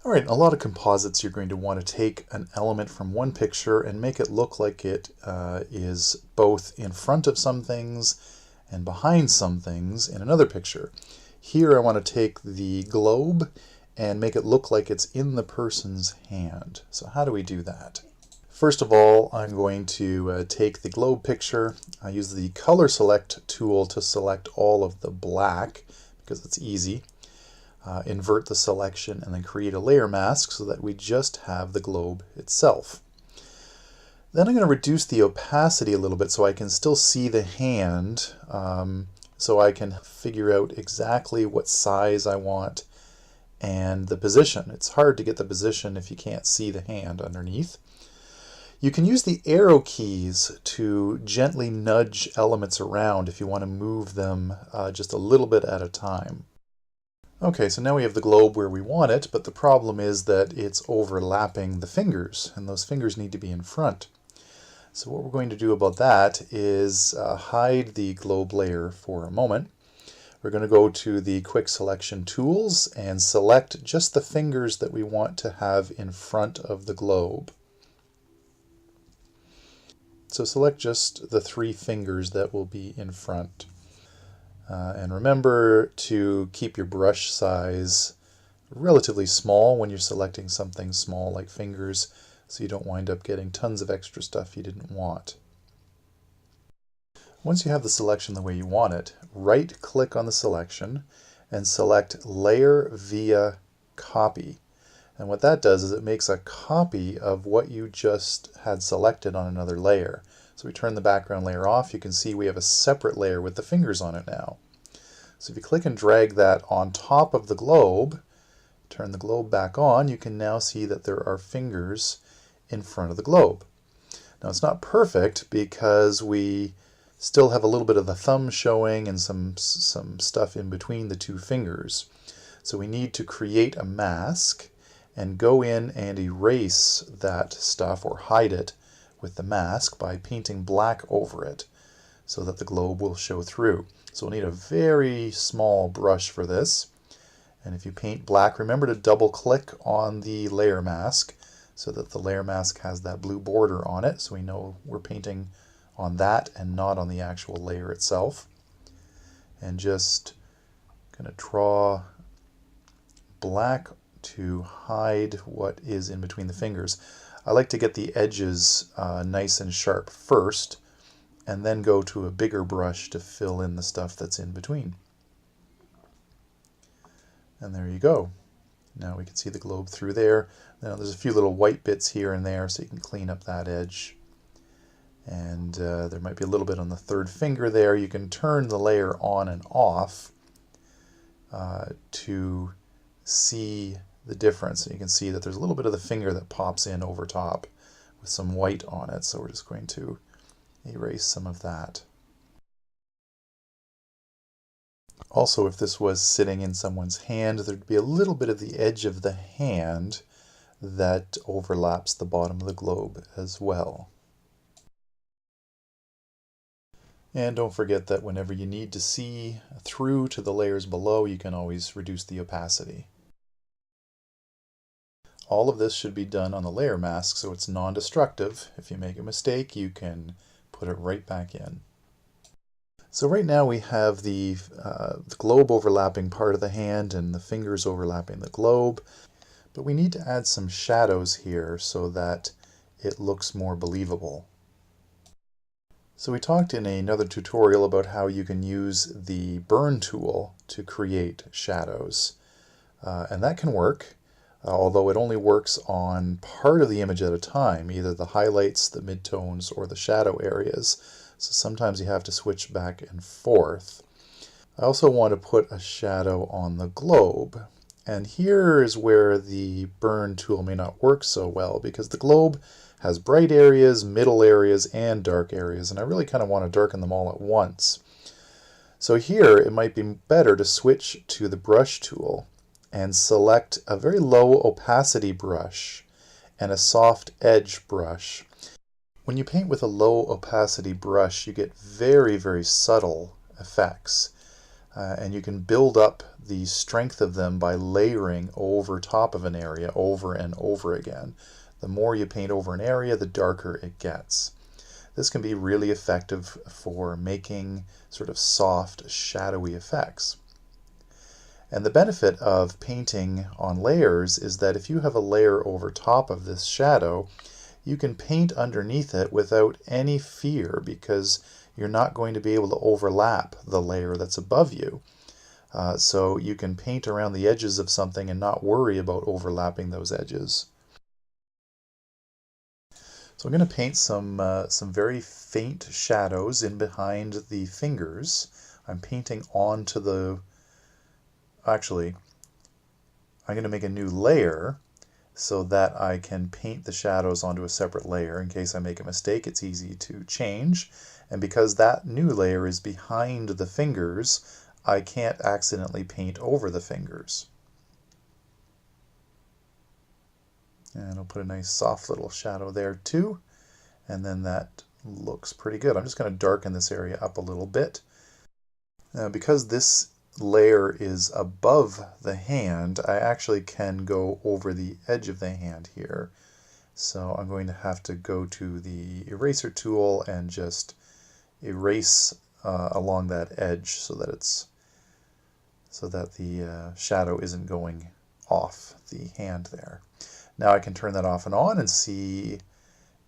All right, a lot of composites, you're going to want to take an element from one picture and make it look like it is both in front of some things and behind some things in another picture. Here I want to take the globe and make it look like it's in the person's hand. So how do we do that? First of all, I'm going to take the globe picture. I use the color select tool to select all of the black because it's easy. Invert the selection and then create a layer mask so that we just have the globe itself. Then I'm going to reduce the opacity a little bit so I can still see the hand, so I can figure out exactly what size I want and the position. It's hard to get the position if you can't see the hand underneath. You can use the arrow keys to gently nudge elements around if you want to move them just a little bit at a time. Okay, so now we have the globe where we want it, but the problem is that it's overlapping the fingers, and those fingers need to be in front. So what we're going to do about that is hide the globe layer for a moment. We're going to go to the quick selection tools and select just the fingers that we want to have in front of the globe. So select just the 3 fingers that will be in front. And remember to keep your brush size relatively small when you're selecting something small like fingers, so you don't wind up getting tons of extra stuff you didn't want. Once you have the selection the way you want it, right-click on the selection and select Layer via Copy. And what that does is it makes a copy of what you just had selected on another layer. So we turn the background layer off, you can see we have a separate layer with the fingers on it now. So if you click and drag that on top of the globe, turn the globe back on, you can now see that there are fingers in front of the globe. Now it's not perfect because we still have a little bit of the thumb showing and some stuff in between the 2 fingers. So we need to create a mask and go in and erase that stuff or hide it with the mask by painting black over it so that the globe will show through. So we'll need a very small brush for this. And if you paint black, remember to double click on the layer mask so that the layer mask has that blue border on it, so we know we're painting on that and not on the actual layer itself. And just going to draw black to hide what is in between the fingers. I like to get the edges nice and sharp first, and then go to a bigger brush to fill in the stuff that's in between. And there you go. Now we can see the globe through there. Now there's a few little white bits here and there, so you can clean up that edge. And there might be a little bit on the 3rd finger there. You can turn the layer on and off to see the difference. And you can see that there's a little bit of the finger that pops in over top with some white on it. So we're just going to erase some of that. Also, if this was sitting in someone's hand, there'd be a little bit of the edge of the hand that overlaps the bottom of the globe as well. And don't forget that whenever you need to see through to the layers below, you can always reduce the opacity. All of this should be done on the layer mask so it's non-destructive. If you make a mistake, you can put it right back in. So right now we have the globe overlapping part of the hand and the fingers overlapping the globe, but we need to add some shadows here so that it looks more believable. So we talked in another tutorial about how you can use the burn tool to create shadows, and that can work. Although it only works on part of the image at a time, either the highlights, the midtones, or the shadow areas. So sometimes you have to switch back and forth. I also want to put a shadow on the globe. And here is where the burn tool may not work so well, because the globe has bright areas, middle areas, and dark areas, and I really kind of want to darken them all at once. So here it might be better to switch to the brush tool and select a very low opacity brush and a soft edge brush. When you paint with a low opacity brush, you get very, very subtle effects. And you can build up the strength of them by layering over top of an area over and over again. The more you paint over an area, the darker it gets. This can be really effective for making sort of soft, shadowy effects. And the benefit of painting on layers is that if you have a layer over top of this shadow, you can paint underneath it without any fear because you're not going to be able to overlap the layer that's above you. So you can paint around the edges of something and not worry about overlapping those edges. So I'm going to paint some very faint shadows in behind the fingers. I'm painting onto the... Actually, I'm going to make a new layer so that I can paint the shadows onto a separate layer. In case I make a mistake, it's easy to change. And because that new layer is behind the fingers, I can't accidentally paint over the fingers. And I'll put a nice soft little shadow there too. And then that looks pretty good. I'm just going to darken this area up a little bit. Now, because this layer is above the hand, I actually can go over the edge of the hand here. So I'm going to have to go to the eraser tool and just erase along that edge so that the shadow isn't going off the hand there. Now I can turn that off and on and see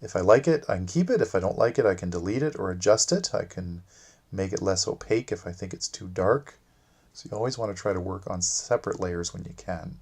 if I like it, I can keep it. If I don't like it, I can delete it or adjust it. I can make it less opaque if I think it's too dark. So you always want to try to work on separate layers when you can.